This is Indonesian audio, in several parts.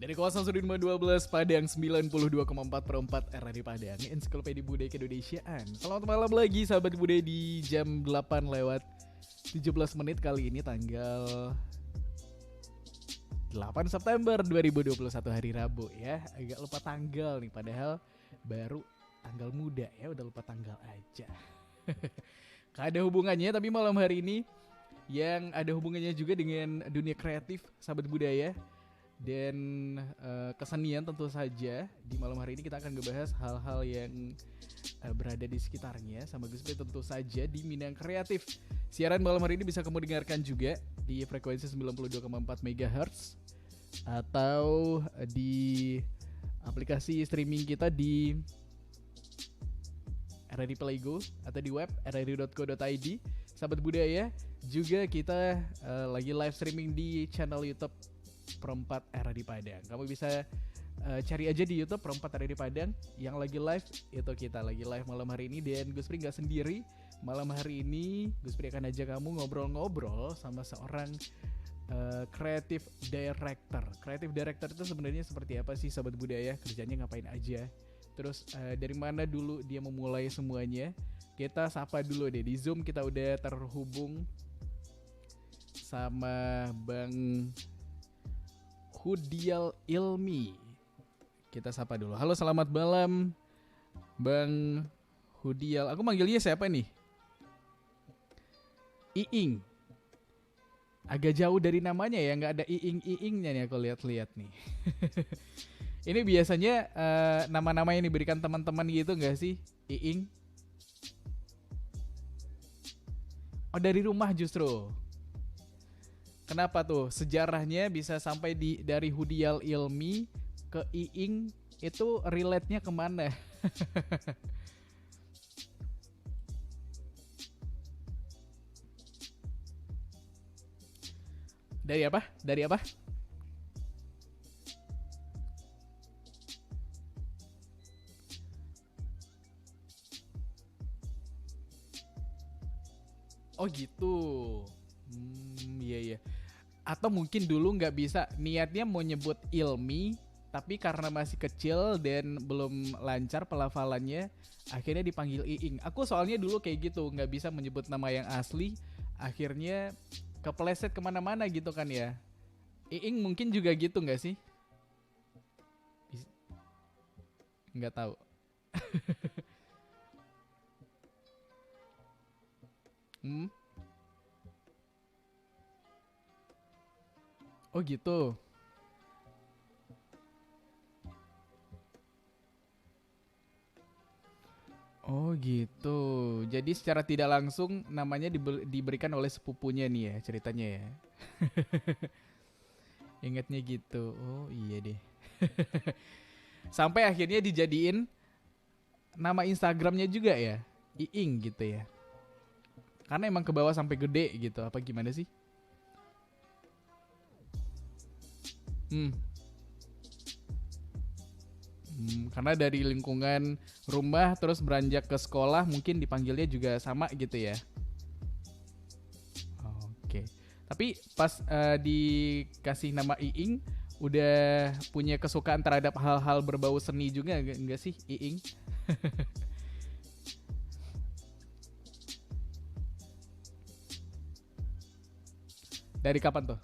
Dari kawasan Sudirman 12, Padang 92,4/4 RRI Padang, Ensiklopedia Budaya Keindonesiaan. Selamat malam lagi sahabat budaya di jam 8 lewat 17 menit kali ini tanggal 8 September 2021 hari Rabu ya. Agak lupa tanggal nih, padahal baru tanggal muda ya, udah lupa tanggal aja. Gak ada hubungannya, tapi malam hari ini yang ada hubungannya juga dengan dunia kreatif sahabat budaya dan kesenian tentu saja. Di malam hari ini kita akan ngebahas hal-hal yang berada di sekitarnya sama Gus Pri tentu saja di Minang Kreatif. Siaran malam hari ini bisa kamu dengarkan juga di frekuensi 92,4 MHz atau di aplikasi streaming kita di RRI Playgo atau di web rri.co.id. Sahabat budaya, juga kita lagi live streaming di channel YouTube Perempat RRI Padang. Kamu bisa cari aja di YouTube Perempat RRI Padang. Yang lagi live itu kita lagi live malam hari ini. Dan Gus Pri gak sendiri. Malam hari ini Gus Pri akan ajak kamu ngobrol-ngobrol sama seorang creative director. Creative director itu sebenarnya seperti apa sih sahabat budaya? Kerjanya ngapain aja? Terus dari mana dulu dia memulai semuanya? Kita sapa dulu deh. Di Zoom kita udah terhubung sama Bang Hudial Ilmi. Kita sapa dulu. Halo, selamat malam Bang Hudial. Aku manggilnya siapa nih? Iing. Agak jauh dari namanya ya, nggak ada iing-iingnya nih aku lihat-lihat nih. Ini biasanya nama-nama yang diberikan teman-teman gitu nggak sih? Iing. Oh, dari rumah justru. Kenapa tuh sejarahnya bisa sampai dari Hudial Ilmi ke Iing, itu relate-nya kemana? Dari apa? Dari apa? Oh gitu. Iya iya. Atau mungkin dulu nggak bisa, niatnya mau nyebut Ilmi, tapi karena masih kecil dan belum lancar pelafalannya, akhirnya dipanggil Iing. Aku soalnya dulu kayak gitu, nggak bisa menyebut nama yang asli, akhirnya kepleset kemana-mana gitu kan ya. Iing mungkin juga gitu nggak sih? Nggak tahu. Hmm? Oh gitu. Oh gitu. Jadi secara tidak langsung namanya diberikan oleh sepupunya nih ya ceritanya ya. Ingatnya gitu. Oh iya deh. Sampai akhirnya dijadiin nama Instagramnya juga ya. Iing gitu ya. Karena emang ke bawah sampai gede gitu. Apa gimana sih? Hmm. Karena dari lingkungan rumah terus beranjak ke sekolah mungkin dipanggilnya juga sama gitu ya. Oke. Tapi pas dikasih nama Iing, udah punya kesukaan terhadap hal-hal berbau seni juga enggak sih Iing? Dari kapan tuh?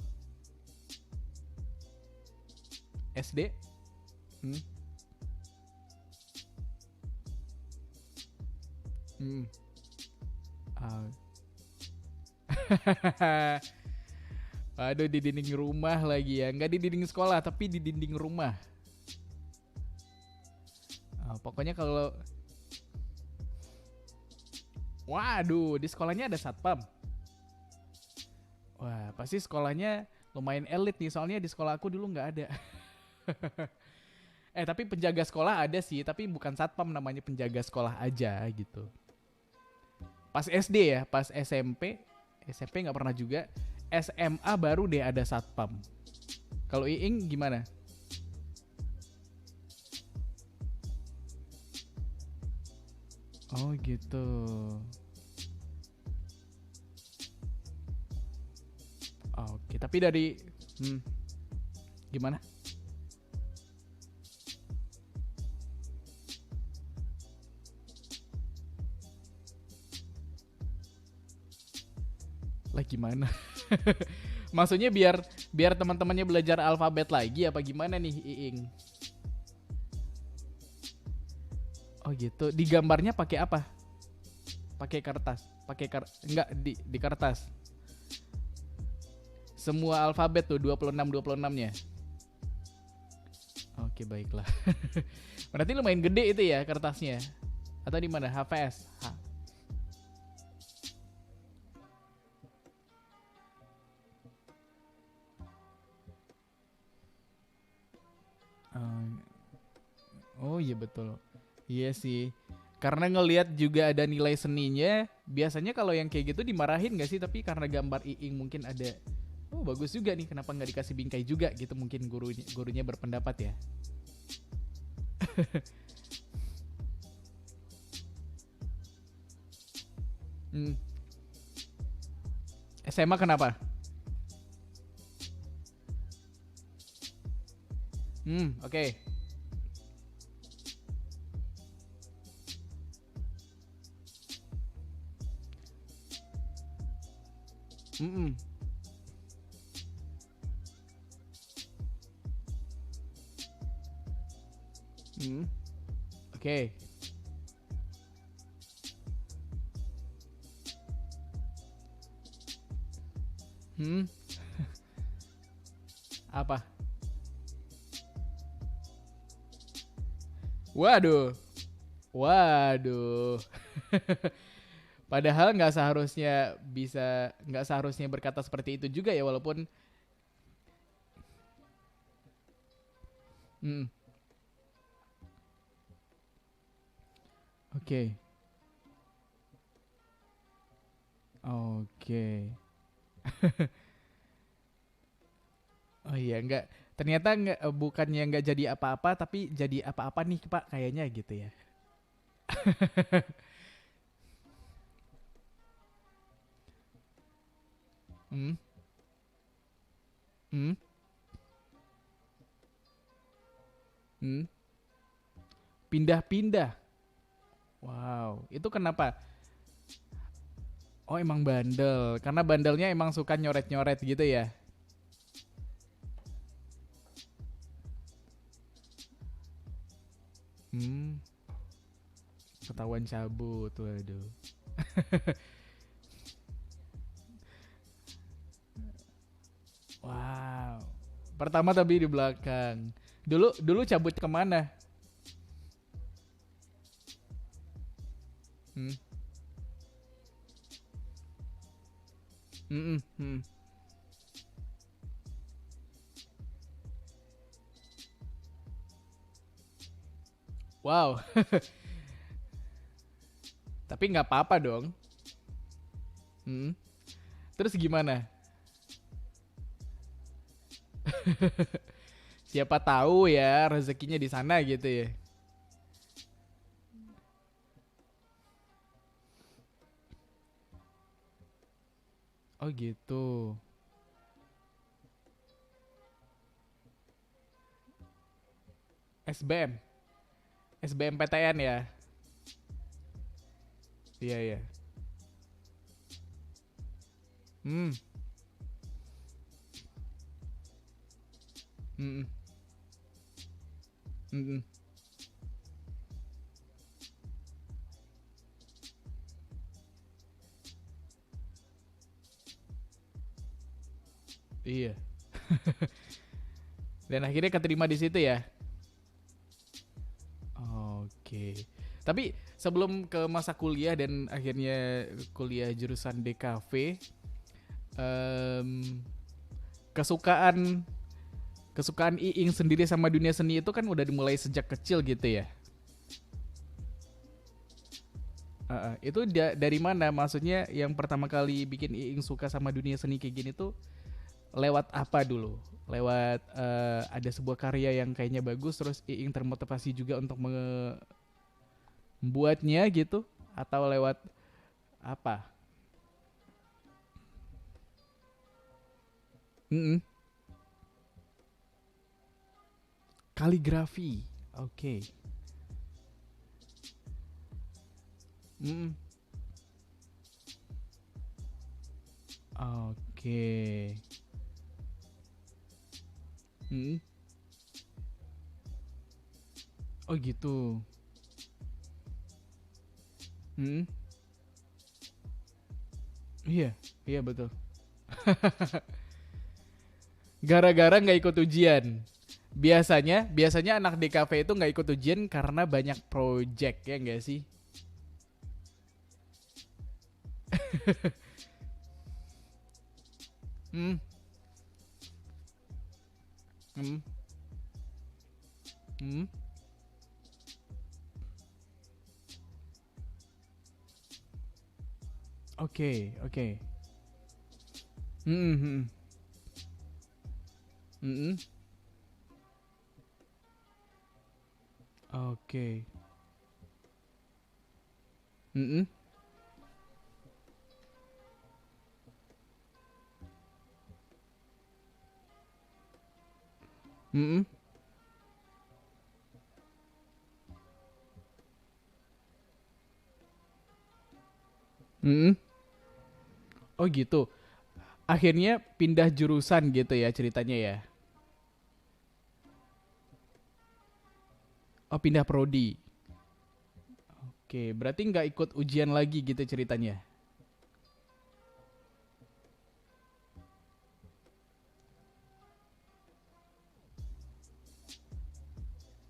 SD? Hmm. Hmm. Ah. Aduh, di dinding rumah lagi ya. Nggak di dinding sekolah, tapi di dinding rumah. Pokoknya kalau... Waduh, di sekolahnya ada satpam. Wah, pasti sekolahnya lumayan elit nih. Soalnya di sekolah aku dulu nggak ada. Tapi penjaga sekolah ada sih. Tapi bukan satpam, namanya penjaga sekolah aja gitu. Pas SD ya, pas SMP nggak pernah juga. SMA baru deh ada satpam. Kalau Iing gimana? Oh gitu. Oke, tapi dari gimana? Gimana? Maksudnya biar biar teman-temannya belajar alfabet lagi apa gimana nih Iing? Oh gitu. Digambarnya pakai apa? Pakai kertas. Enggak di kertas. Semua alfabet tuh 26-26-nya. Oke, baiklah. Berarti lumayan gede itu ya kertasnya. Atau di mana? HVS. Oh iya betul. Iya sih. Karena ngelihat juga ada nilai seninya, biasanya kalau yang kayak gitu dimarahin gak sih? Tapi karena gambar Iing mungkin ada, oh bagus juga nih, kenapa nggak dikasih bingkai juga gitu? Mungkin gurunya berpendapat ya. Hmm. SMA kenapa? Oke. Okay. Hmm. Oke. Okay. Apa? Waduh. Waduh. Padahal nggak seharusnya berkata seperti itu juga ya, walaupun hmm, oke. Okay. Oke. Okay. Oh iya, nggak, ternyata nggak, bukannya nggak jadi apa-apa tapi jadi apa-apa nih Pak kayaknya gitu ya. Hmm, hmm, hmm. Pindah-pindah. Wow, itu kenapa? Oh emang bandel, karena bandelnya emang suka nyoret-nyoret gitu ya. Hmm, ketahuan cabut, waduh. Wow. Pertama tapi di belakang. Dulu dulu cabut kemana? Hmm. Hmm, hmm. Wow. Tapi nggak apa-apa dong. Hmm. Terus gimana? Siapa tahu ya rezekinya di sana gitu ya. Oh gitu. SBM. SBMPTN ya. Iya iya. Hmm. Mm-mm. Mm-mm. Iya. Dan akhirnya keterima di situ ya. Oke. Tapi sebelum ke masa kuliah dan akhirnya kuliah jurusan DKV, em, kesukaan kesukaan Iing sendiri sama dunia seni itu kan udah dimulai sejak kecil gitu ya. Itu dari mana? Maksudnya yang pertama kali bikin Iing suka sama dunia seni kayak gini tuh lewat apa dulu? Lewat ada sebuah karya yang kayaknya bagus terus Iing termotivasi juga untuk membuatnya gitu atau lewat apa? Mm-mm. Kaligrafi. Oke. Okay. Mm-mm. Oke. Hmm. Oh gitu. Hmm. Iya, iya betul. Gara-gara nggak ikut ujian. Biasanya anak DKV itu nggak ikut ujian karena banyak project ya nggak sih? Hmm. Hmm. Hmm. Oke, oke. Hmm. Hmm. Hmm. Oke. Hmm. Hmm. Hmm. Oh gitu. Akhirnya pindah jurusan gitu ya ceritanya ya. Oh pindah prodi. Oke, berarti nggak ikut ujian lagi gitu ceritanya.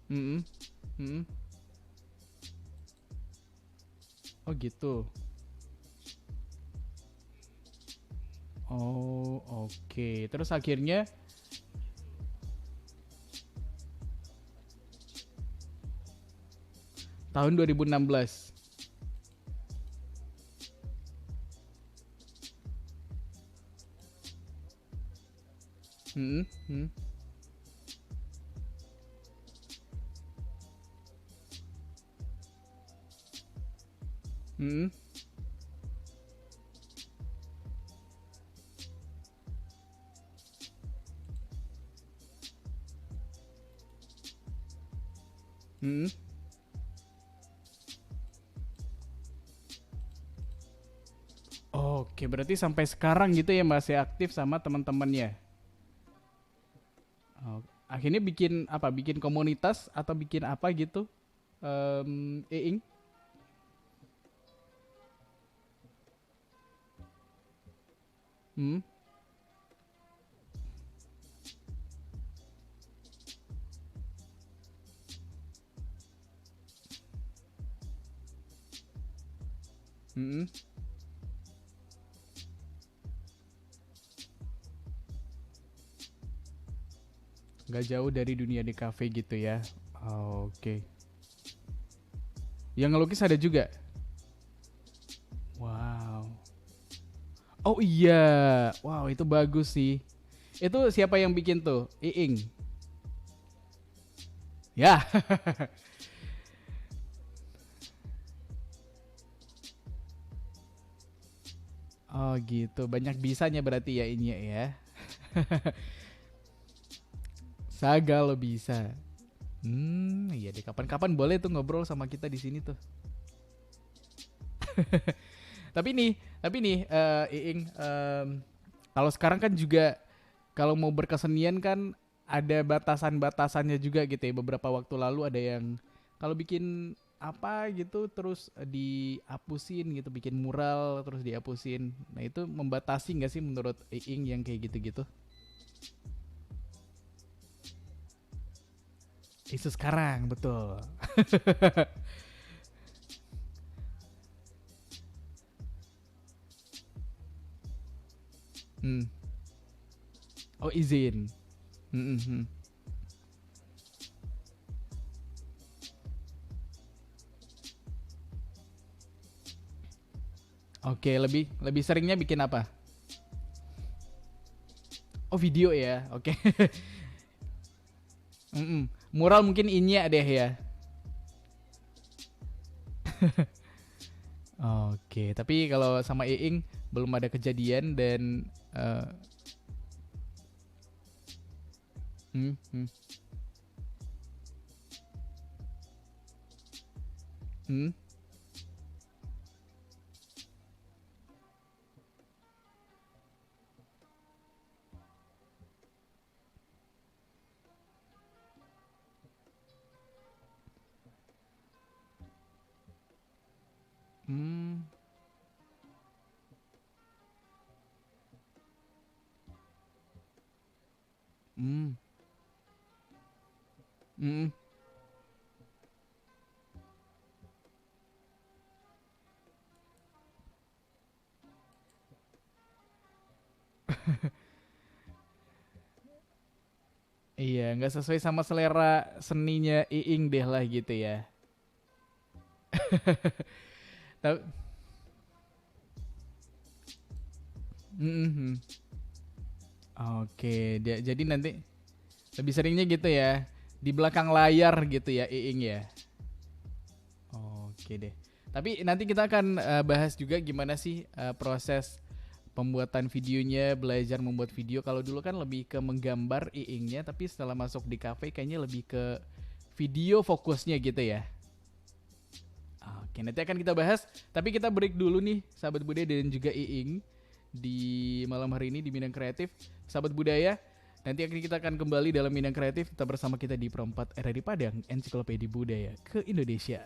Hmm. Hmm. Oh gitu. Oh oke. Terus akhirnya tahun 2016. Hmm. Hmm. Hmm. Hmm. Oke, berarti sampai sekarang gitu ya masih aktif sama teman-temannya. Oh, akhirnya bikin apa? Bikin komunitas atau bikin apa gitu? Iing? Hmm. Hmm. Gak jauh dari dunia di cafe gitu ya. Oke. Yang ngelukis ada juga. Wow. Oh iya. Wow, itu bagus sih. Itu siapa yang bikin tuh? Iing. Ya. Oh gitu. Banyak bisanya berarti ya ini ya. Saga lo bisa. Iya deh kapan-kapan boleh tuh ngobrol sama kita di sini tuh. Tapi nih, Iing, kalau sekarang kan juga kalau mau berkesenian kan ada batasan-batasannya juga gitu ya. Beberapa waktu lalu ada yang kalau bikin apa gitu terus dihapusin gitu, bikin mural terus dihapusin. Nah itu membatasi nggak sih menurut Iing yang kayak gitu-gitu? Isu sekarang betul. Hmm. Oh izin. Hmm, hmm, hmm. Oke, lebih lebih seringnya bikin apa? Oh video ya, oke. Mm-mm. Mural mungkin Inya deh ya. Oke, tapi kalau sama Iing belum ada kejadian dan eh, hmm, hmm, hmm. Hmm. Hmm. Hmm. Iya, nggak sesuai sama selera seninya Iing deh lah gitu ya. Tapi, mm-mm. Oke, jadi nanti lebih seringnya gitu ya di belakang layar gitu ya Iing ya. Oke deh. Tapi nanti kita akan bahas juga gimana sih proses pembuatan videonya, belajar membuat video. Kalau dulu kan lebih ke menggambar Iingnya, tapi setelah masuk di cafe kayaknya lebih ke video fokusnya gitu ya. Oke, nanti akan kita bahas. Tapi kita break dulu nih, sahabat budaya dan juga Iing di malam hari ini di Minang Kreatif. Sahabat budaya, nanti kita akan kembali dalam Minang Kreatif. Tetap bersama kita di Perempat RRI Padang, Ensiklopedia Budaya ke Indonesia.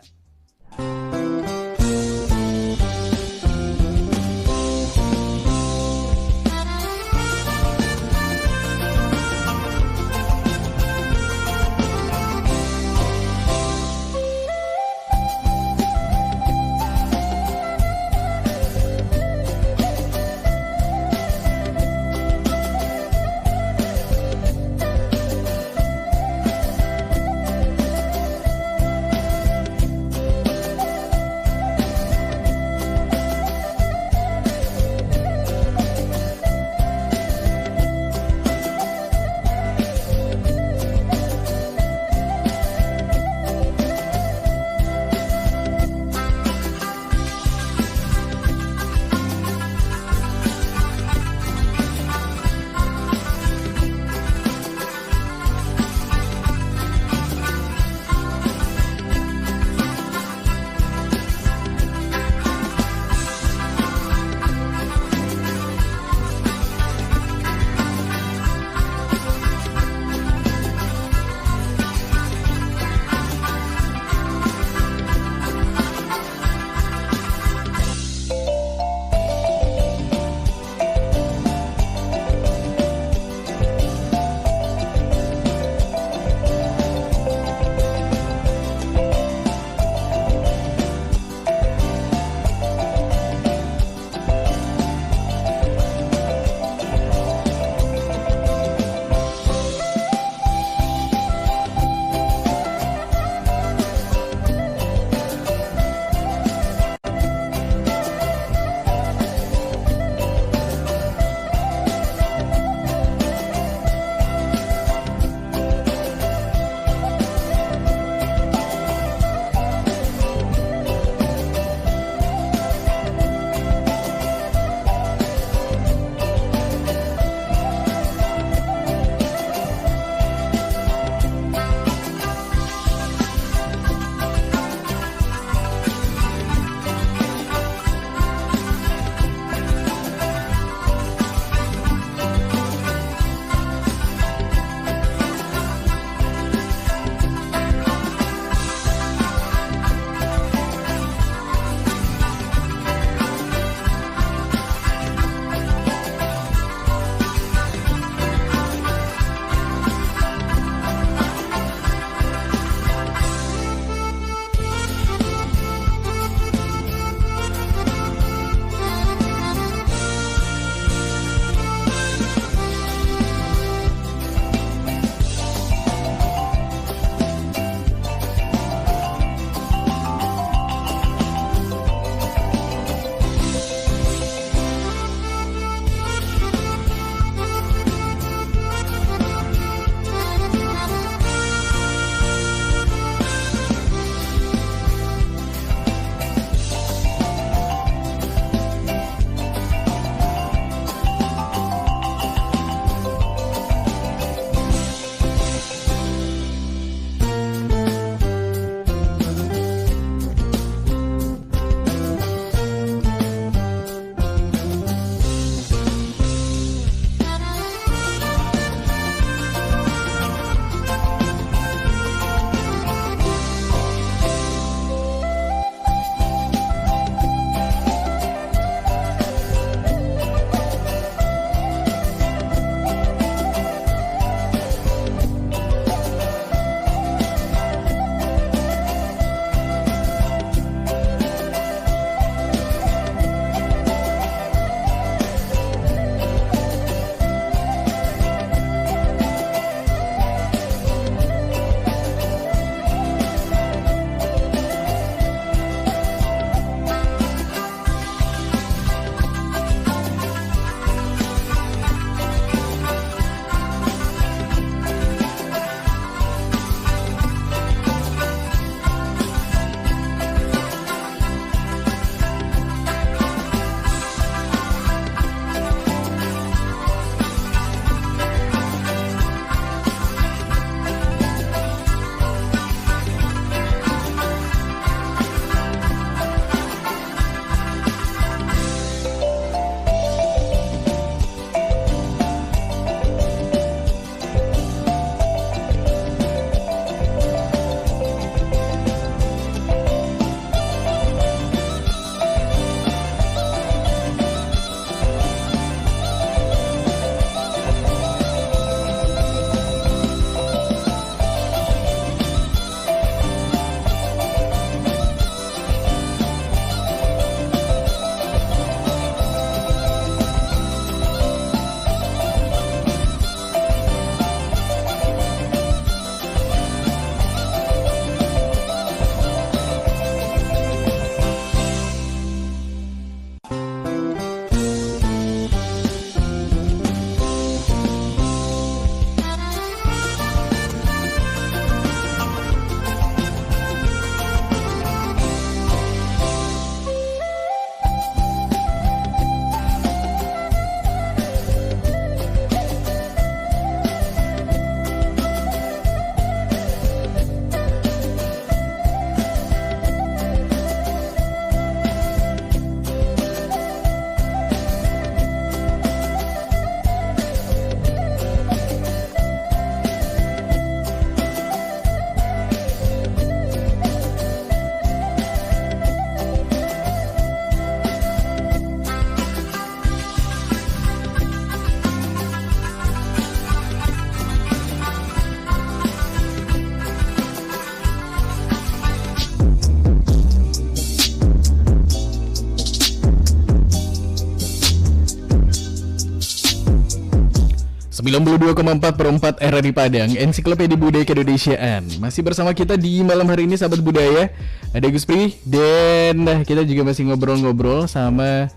92,4/4 RRI Padang, Ensiklopedia Budaya Keindonesiaan. Masih bersama kita di malam hari ini sahabat budaya. Ada Gus Pri dan kita juga masih ngobrol-ngobrol sama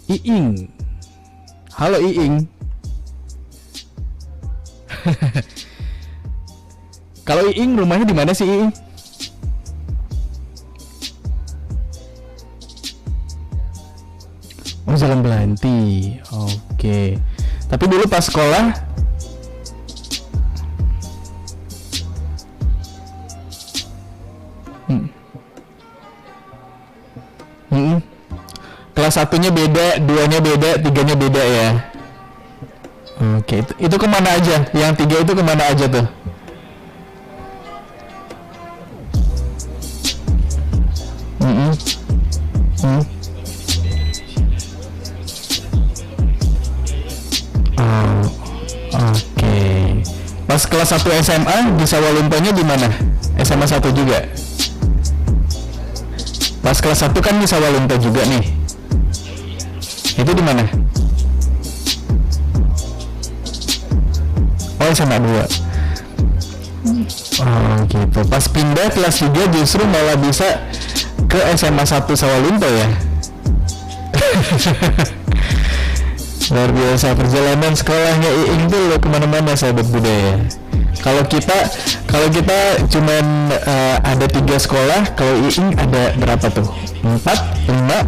Iing. Halo Iing. Kalau Iing rumahnya di mana sih Iing? Oh, Jalan Belanti. Oke. Tapi dulu pas sekolah kelas satunya beda, duanya beda, tiganya beda ya. Oke, itu kemana aja? Yang tiga itu kemana aja tuh? Mm-mm. Mm. Oh, oke. Pas kelas 1 SMA di Sawalumpanya di mana? SMA 1 juga. Pas kelas 1 kan di Sawalunta juga nih. Itu di mana? Oh, SMA 2. Oh, gitu. Pas pindah kelas 3 justru malah bisa ke SMA 1 Sawalunta ya. Luar biasa perjalanan sekolahnya Iing tuh kemana-mana sahabat budaya. Kalau kita cuman ada 3 sekolah, kalau Iing ada berapa tuh? 4, 5.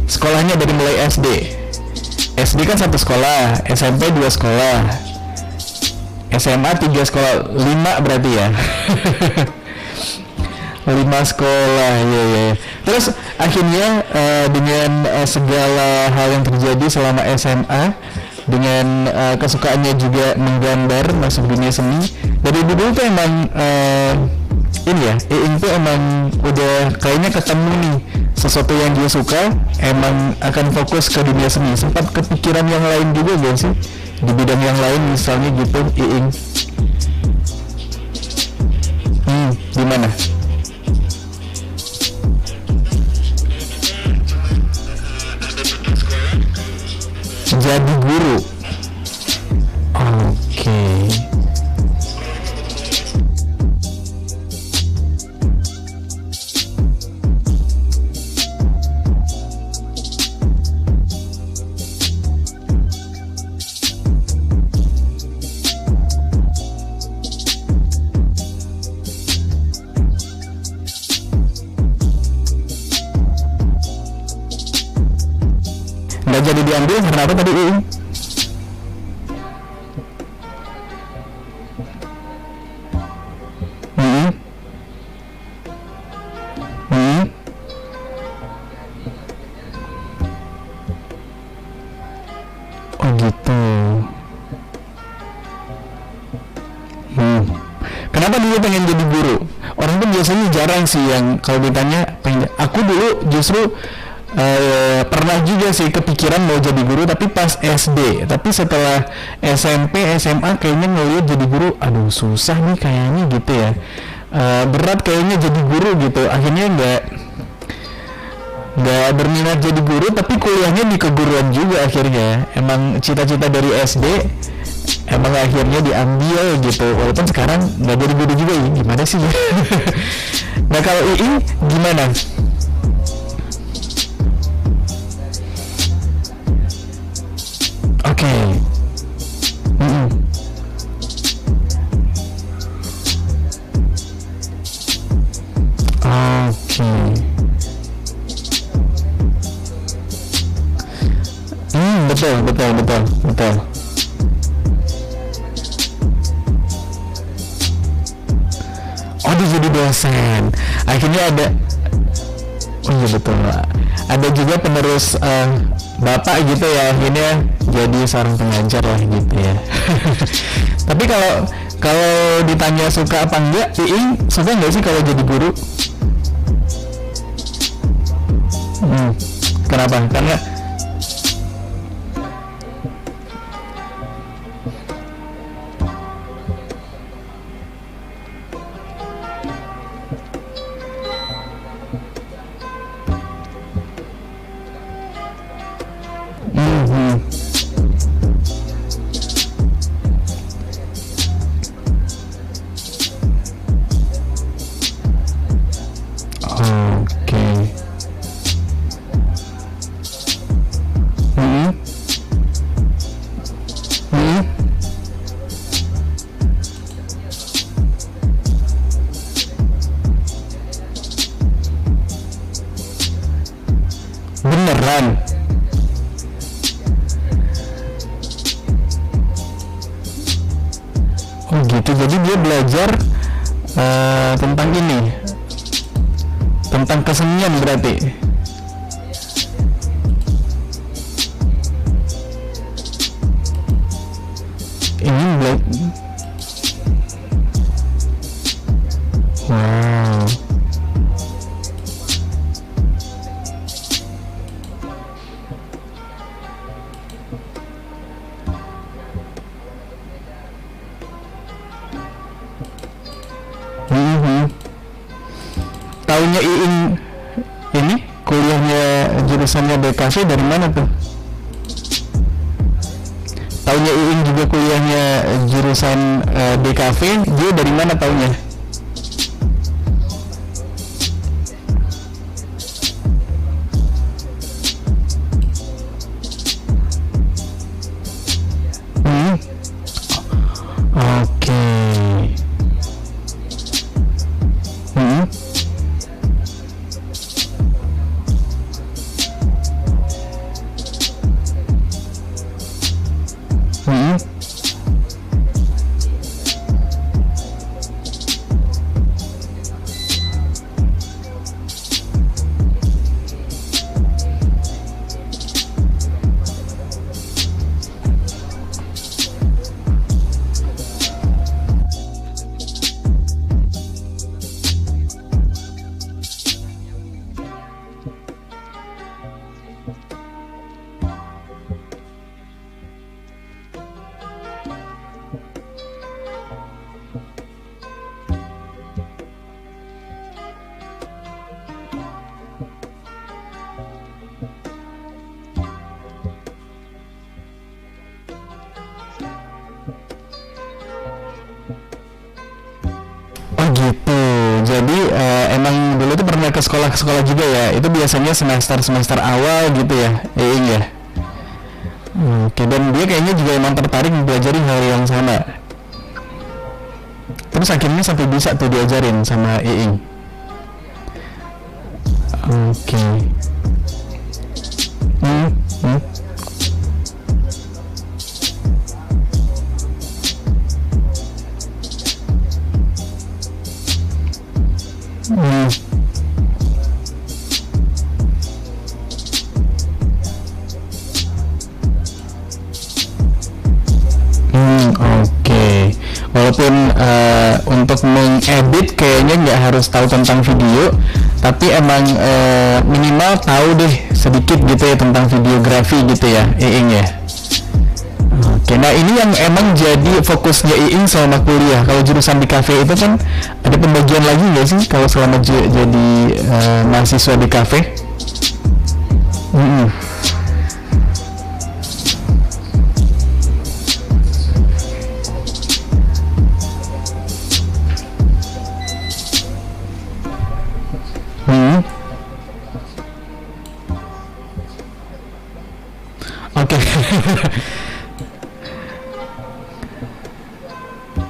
Sekolahnya dari mulai SD. SD kan 1 sekolah, SMP 2 sekolah, SMA 3 sekolah, 5 berarti ya. 5 sekolah ya. Terus akhirnya dengan segala hal yang terjadi selama SMA, dengan kesukaannya juga menggambar, masuk dunia seni, dari dulu tuh emang ini ya, Iing tuh emang udah kayaknya ketemu nih sesuatu yang dia suka, emang akan fokus ke dunia seni. Sempat kepikiran yang lain juga gak sih di bidang yang lain misalnya gitu Iing? Gimana? Jadi guru. Oke. Nggak jadi diambil karena apa tadi Iing? Oh gitu. Kenapa dulu pengen jadi guru? Orang tuh biasanya jarang sih yang kalau ditanya pengen. Aku dulu justru pernah juga sih kepikiran mau jadi guru tapi pas SD. Tapi setelah SMP, SMA kayaknya ngeliat jadi guru, aduh susah nih kayaknya gitu ya. Berat kayaknya jadi guru gitu. Akhirnya nggak berminat jadi guru, tapi kuliahnya di keguruan juga akhirnya. Emang cita-cita dari SD emang akhirnya diambil gitu. Walaupun sekarang nggak jadi guru juga ya, gimana sih? Nah kalau Iing gimana? Oke. Oke. Betul. Oh, dia jadi dosen. Akhirnya ada. Oh iya betul. Ada juga penerus bapak gitu ya, akhirnya jadi seorang pengajar lah gitu ya. Tapi kalau ditanya suka apa enggak, Iing suka nggak sih kalau jadi guru? Kenapa? Karena Beneran. Oh gitu, jadi dia belajar tentang ini, tentang kesenian berarti. Ini wow. Taunya Iing ini kuliahnya jurusannya DKV dari mana tuh? Taunya Iing juga kuliahnya jurusan DKV, dia dari mana taunya? Oke. Oh gitu. Jadi emang dulu tuh pernah ke sekolah-sekolah juga ya. Itu biasanya semester awal gitu ya, Iing ya. Oke, dan dia kayaknya juga emang tertarik mempelajari hal yang sama. Terus akhirnya sampai bisa tuh diajarin sama Iing. Oke. Oke. Walaupun untuk mengedit kayaknya nggak harus tahu tentang video, tapi emang minimal tahu deh sedikit gitu ya tentang videografi gitu ya, Iing ya. Oke, nah ini yang emang jadi fokusnya Iing selama kuliah. Kalau jurusan di kafe itu kan ada pembagian lagi nggak sih kalau selama jadi mahasiswa di kafe? Oke.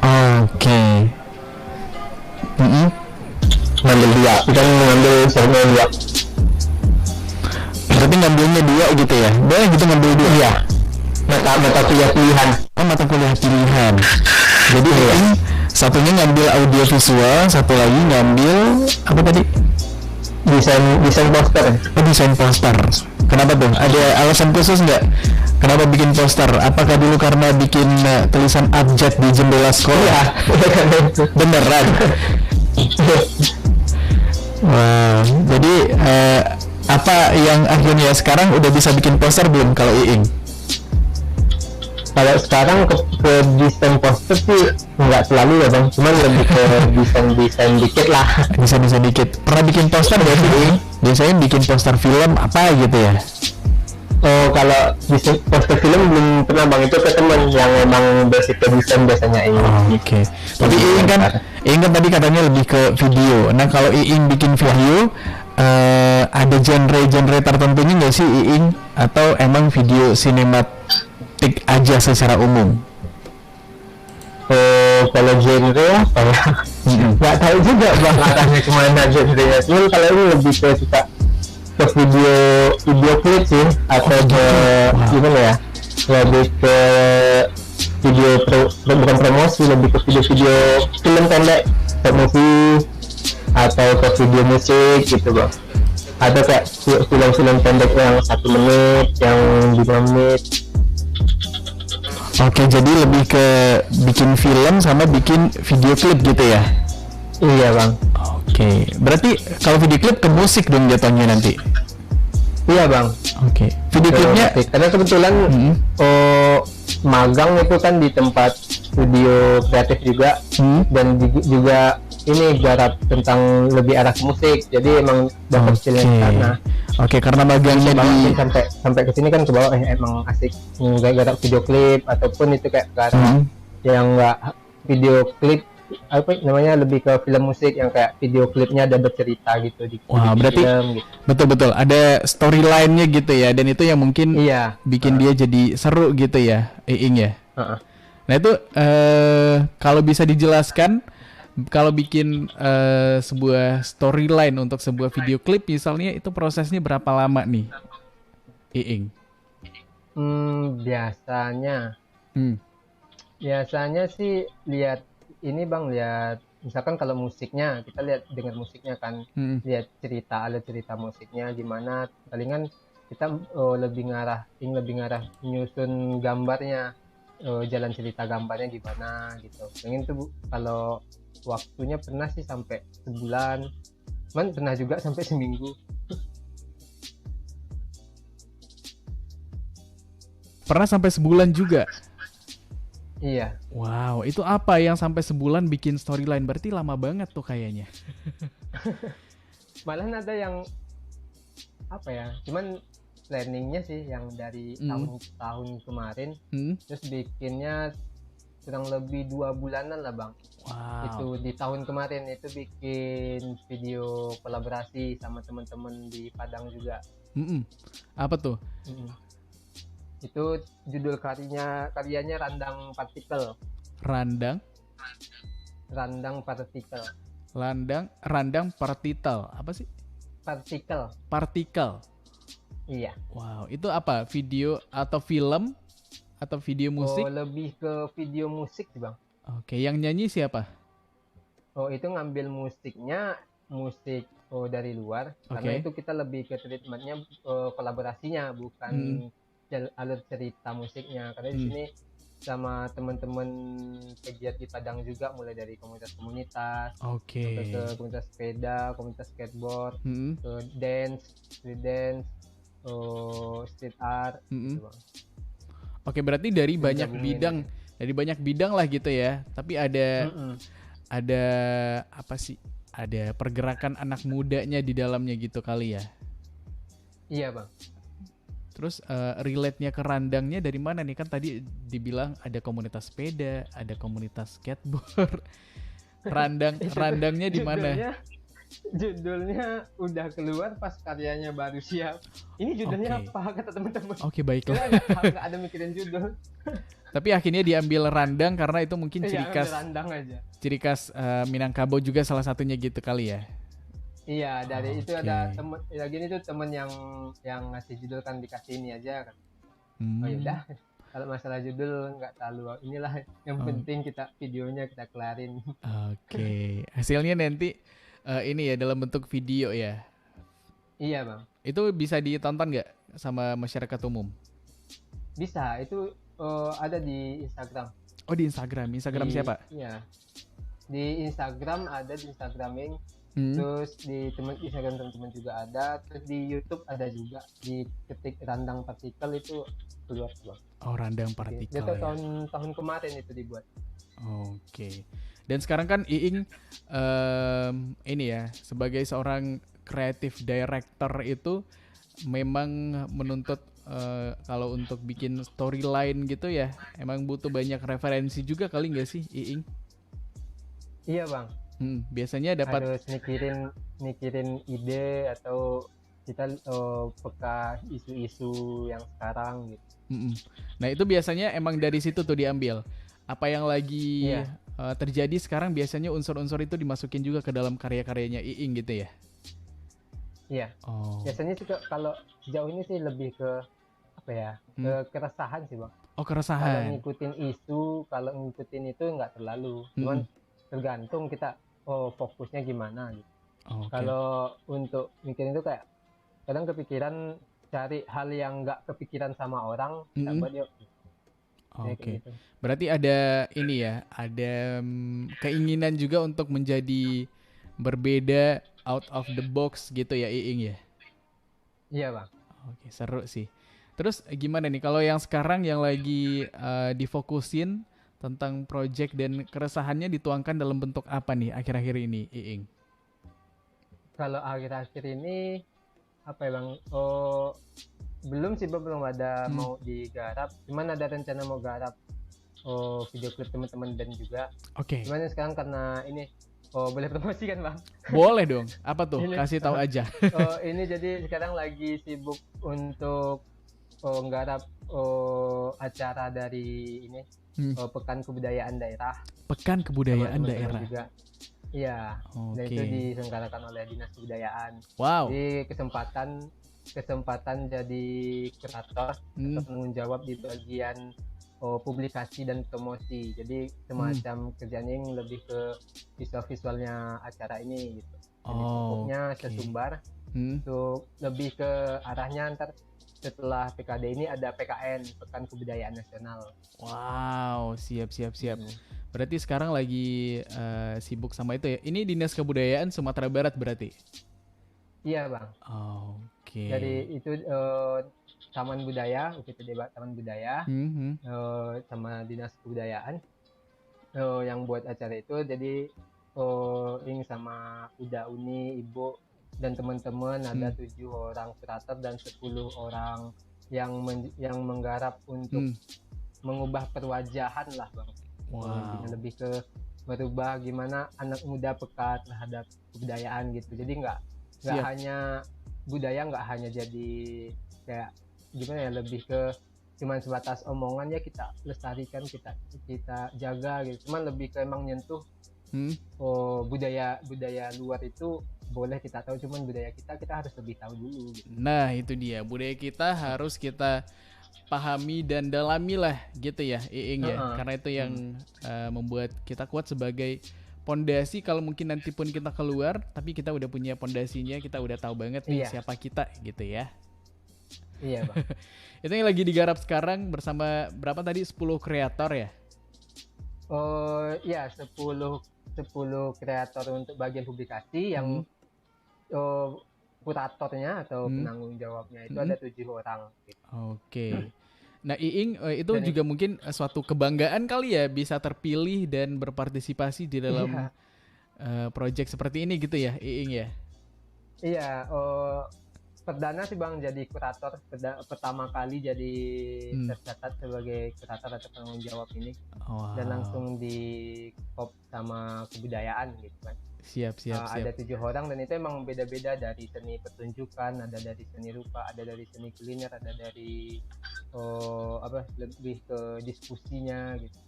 Oke. Ngambil dua, kita ngambil formula dua. Berarti ngambilnya dua gitu ya? Boleh gitu ngambil dua? Iya. Mata kuliah pilihan. Oh, mata kuliah pilihan. Jadi Iing satunya ngambil audio visual, satu lagi ngambil apa tadi? Desain poster. Oh, desain poster. Kenapa tuh? Ada alasan khusus nggak? Kenapa bikin poster? Apakah dulu karena bikin tulisan abjad di jendela sekolah? Iya. Beneran? Wow. Jadi apa yang akhirnya sekarang udah bisa bikin poster belum kalau Iing? Kalau sekarang ke desain poster sih nggak selalu ya bang, cuman lebih ke desain dikit lah. Bisa dikit. Pernah bikin poster nggak sih Iing? Biasanya bikin poster film apa gitu ya? Oh, kalau desain poster film belum pernah bang, itu ke teman yang emang basic ke desain biasanya ini. Oke. Tapi Iing kan tadi katanya lebih ke video. Nah kalau Iing bikin video, ada genre tertentunya nggak sih Iing? Atau emang video sinematik aja secara umum? Kalau genre apa ya? Nggak tahu juga bang arahnya kemana genre-nya. Cuman kalau ini lebih ke suka ke video klip sih, atau ke gimana ya, lebih ke bukan promosi, lebih ke video-video film pendek, kayak movie atau ke video musik gitu bang. Ada kayak film-film pendek yang 1 menit, yang 5 menit. Oke, jadi lebih ke bikin film sama bikin video klip gitu ya? Iya bang. Oke, berarti kalau video klip ke musik dong jatuhnya nanti? Iya bang. Oke, video klipnya? Karena kebetulan magang itu kan di tempat studio kreatif juga, dan juga ini garap tentang lebih arah ke musik, jadi emang dapat skillnya di sana. Oke, karena magangnya di sampai kesini kan ke bawah emang asik garap video klip ataupun itu kayak garap yang enggak video klip, apa namanya, lebih ke film musik yang kayak video klipnya ada bercerita gitu di berarti film, gitu. Betul ada storyline-nya gitu ya, dan itu yang mungkin bikin dia jadi seru gitu ya, Iing ya. Nah itu kalau bisa dijelaskan, kalau bikin sebuah storyline untuk sebuah video klip misalnya, itu prosesnya berapa lama nih, Iing? Biasanya sih lihat ini bang, lihat misalkan kalau musiknya, kita lihat dengar musiknya kan, lihat alur cerita musiknya gimana, palingan kita lebih ngarah nyusun gambarnya, jalan cerita gambarnya gimana gitu. Pengen tuh kalau waktunya pernah sih sampai sebulan, pernah juga sampai seminggu. Pernah sampai sebulan juga? Iya. Wow, itu apa yang sampai sebulan bikin storyline? Berarti lama banget tuh kayaknya. Malahan ada yang apa ya, cuman planningnya sih yang dari tahun kemarin, terus bikinnya kurang lebih 2 bulanan lah bang. Wow. Itu di tahun kemarin itu bikin video kolaborasi sama teman-teman di Padang juga. Apa tuh? Itu judul karyanya Randang Partikel. Randang Partikel. Randang partikel. Apa sih? Partikel. Iya. Wow, itu apa? Video atau film atau video musik? Lebih ke video musik sih bang. Oke, yang nyanyi siapa? Itu ngambil musik dari luar. Karena itu kita lebih ke treatmentnya, kolaborasinya, bukan alur cerita musiknya. Karena di sini sama teman-teman pegiat di Padang juga, mulai dari komunitas-komunitas, ke komunitas sepeda, komunitas skateboard, ke street dance, street art. Gitu bang. Oke, berarti dari banyak bidang lah gitu ya. Tapi ada apa sih? Ada pergerakan anak mudanya di dalamnya gitu kali ya. Iya bang. Terus relate-nya ke randangnya dari mana nih? Kan tadi dibilang ada komunitas sepeda, ada komunitas skateboard. Randangnya di mana? Judulnya udah keluar pas karyanya baru siap. Ini judulnya apa kata teman-teman? Oke, baiklah. Nggak ada mikirin judul. Tapi akhirnya diambil randang karena itu mungkin ciri khas. Randang aja. Ciri khas Minangkabau juga salah satunya gitu kali ya. Iya, dari itu ada temen lagi ini tuh temen yang ngasih judul kan, dikasih ini aja kan. Oh yaudah, kalau masalah judul nggak terlalu inilah, yang penting kita videonya kita kelarin. Oke. Hasilnya nanti ini ya dalam bentuk video ya. Iya bang. Itu bisa ditonton nggak sama masyarakat umum? Bisa, itu ada di Instagram. Oh, di Instagram siapa? Iya, di Instagram ada, di Instagraming. Terus di Instagram teman-teman juga ada, terus di YouTube ada juga, diketik Randang Partikel itu keluar bang. Oh, Randang Partikel. Itu ya. tahun kemarin itu dibuat. Oke. Dan sekarang kan Iing ini ya, sebagai seorang creative director itu memang menuntut kalau untuk bikin storyline gitu ya, emang butuh banyak referensi juga kali nggak sih Iing? Iya bang. Biasanya dapat harus mikirin ide, atau kita peka isu-isu yang sekarang gitu. Nah itu biasanya emang dari situ tuh diambil. Apa yang lagi terjadi sekarang, biasanya unsur-unsur itu dimasukin juga ke dalam karya-karyanya Iing gitu ya? Iya. Oh. Biasanya sih kalau sejauh ini sih lebih ke apa ya? Ke keresahan sih, Bang. Oh, Kalau keresahan. ngikutin isu, kalau ngikutin itu nggak terlalu. Cuman Mm-mm. tergantung kita fokusnya gimana gitu. Oh, oke. Kalau untuk mikirin itu kayak kadang kepikiran cari hal yang nggak kepikiran sama orang, kita Mm-mm. buat yuk. Oh, Kayak oke. gitu. Berarti ada ini ya, ada keinginan juga untuk menjadi berbeda, out of the box gitu ya, Iing ya. Iya, Bang. Oke, seru sih. Terus gimana nih kalau yang sekarang yang lagi difokusin tentang project dan keresahannya dituangkan dalam bentuk apa nih akhir-akhir ini, Iing? Kalau akhir-akhir ini apa ya, Bang? Belum sih, Bang, belum ada mau digarap. Cuman ada rencana mau garap video klip teman-teman band juga. Oke. Cuman sekarang karena ini boleh promosi kan, Bang? Boleh dong. Apa tuh? Ini. Kasih tahu aja. Ini jadi sekarang lagi sibuk untuk nggarap acara dari ini Pekan Kebudayaan Daerah. Pekan Sama Kebudayaan teman-teman Daerah. juga. Iya. Dan itu Oke. diselenggarakan oleh Dinas Kebudayaan. Wow. Jadi kesempatan jadi kurator atau penanggung jawab di bagian publikasi dan promosi. Jadi semacam kerjanya yang lebih ke visualnya acara ini gitu. Jadi pokoknya sesumbar untuk lebih ke arahnya ntar setelah PKD ini ada PKN, Pekan Kebudayaan Nasional. Wow, siap. Berarti sekarang lagi sibuk sama itu ya. Ini Dinas Kebudayaan Sumatera Barat berarti? Iya, Bang. Oke. Jadi itu Taman Budaya, UPTD Taman Budaya, sama Dinas Kebudayaan yang buat acara itu. Jadi ini sama Uda Uni, Ibu dan teman-teman ada 7 orang kurator dan 10 orang yang menggarap untuk mengubah perwajahan lah, Bang. Wow. Lebih ke merubah gimana anak muda peka terhadap kebudayaan gitu. Jadi nggak hanya budaya, nggak hanya jadi kayak gimana ya, lebih ke cuman sebatas omongan ya kita lestarikan, kita jaga gitu. Cuman lebih ke emang nyentuh budaya luar itu boleh kita tahu, cuman budaya kita harus lebih tahu dulu gitu. Nah itu dia, budaya kita harus kita pahami dan dalami lah gitu ya, Iing ya. Karena itu yang membuat kita kuat sebagai pondasi. Kalau mungkin nanti pun kita keluar, tapi kita udah punya pondasinya, kita udah tahu banget nih siapa kita gitu ya. Iya, Bang. Itu yang lagi digarap sekarang bersama berapa tadi, 10 kreator ya? Ya 10 kreator untuk bagian publikasi yang kuratornya atau penanggung jawabnya itu ada 7 orang gitu. Oke. Nah, Iing itu juga mungkin suatu kebanggaan kali ya bisa terpilih dan berpartisipasi di dalam project seperti ini gitu ya, Iing ya? Iya, perdana sih, Bang, jadi kurator pertama kali jadi tercatat sebagai kurator atau penanggung jawab ini. Dan langsung di kop sama kebudayaan gitu kan. Siap. Ada 7 orang dan itu emang beda-beda, dari seni pertunjukan, ada dari seni rupa, ada dari seni kuliner, ada dari lebih ke diskusinya gitu.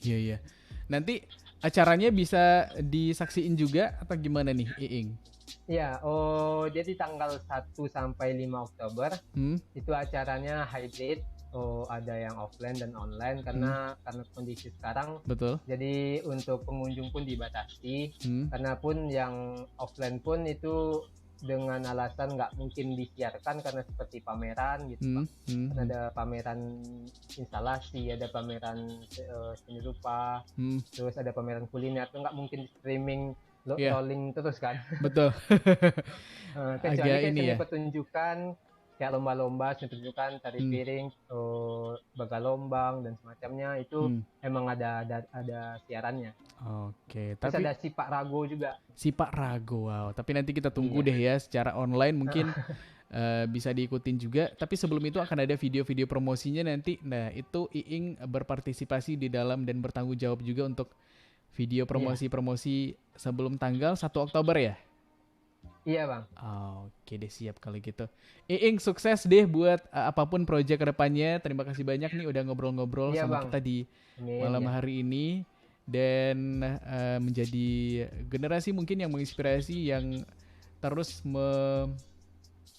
Iya. Nanti acaranya bisa disaksiin juga atau gimana nih, Iing? Iya, jadi tanggal 1 sampai 5 Oktober itu acaranya hybrid. Ada yang offline dan online karena kondisi sekarang. Betul. Jadi untuk pengunjung pun dibatasi. Karena pun yang offline pun itu dengan alasan nggak mungkin disiarkan karena seperti pameran gitu, Pak. Ada pameran instalasi, ada pameran seni rupa, terus ada pameran kuliner, itu nggak mungkin streaming rolling terus kan. Betul. Kecuali kayak seni pertunjukan, kayak lomba-lomba seni pertunjukan, tari piring, bagalombang dan semacamnya itu emang ada siarannya. Oke, terus ada Sipak Rago juga. Sipak Rago, wow. Tapi nanti kita tunggu deh ya, secara online mungkin bisa diikutin juga. Tapi sebelum itu akan ada video-video promosinya nanti. Nah, itu Iing berpartisipasi di dalam dan bertanggung jawab juga untuk video promosi sebelum tanggal 1 Oktober ya? Iya, Bang. Oke deh, siap kalau gitu. Iing sukses deh buat apapun proyek kedepannya. Terima kasih banyak nih udah ngobrol-ngobrol sama kita di malam hari ini. Dan menjadi generasi mungkin yang menginspirasi, yang terus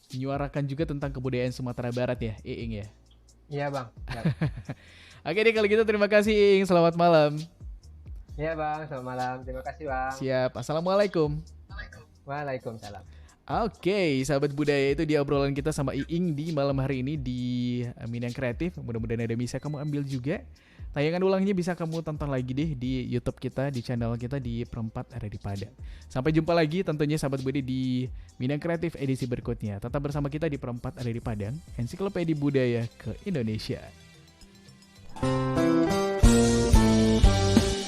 menyuarakan juga tentang kebudayaan Sumatera Barat ya, Iing ya. Iya Bang. Oke deh kalau gitu terima kasih Iing, selamat malam. Iya Bang, selamat malam. Terima kasih Bang. Siap, assalamualaikum. Waalaikumsalam. Oke, sahabat budaya, itu dia obrolan kita sama Iing di malam hari ini di Minang Kreatif. Mudah-mudahan ada bisa kamu ambil juga. Tayangan ulangnya bisa kamu tonton lagi deh di YouTube kita, di channel kita di Perempat Ada di Padang. Sampai jumpa lagi tentunya sahabat budaya di Minang Kreatif edisi berikutnya. Tetap bersama kita di Perempat Ada di Padang, ensiklopedia budaya ke Indonesia.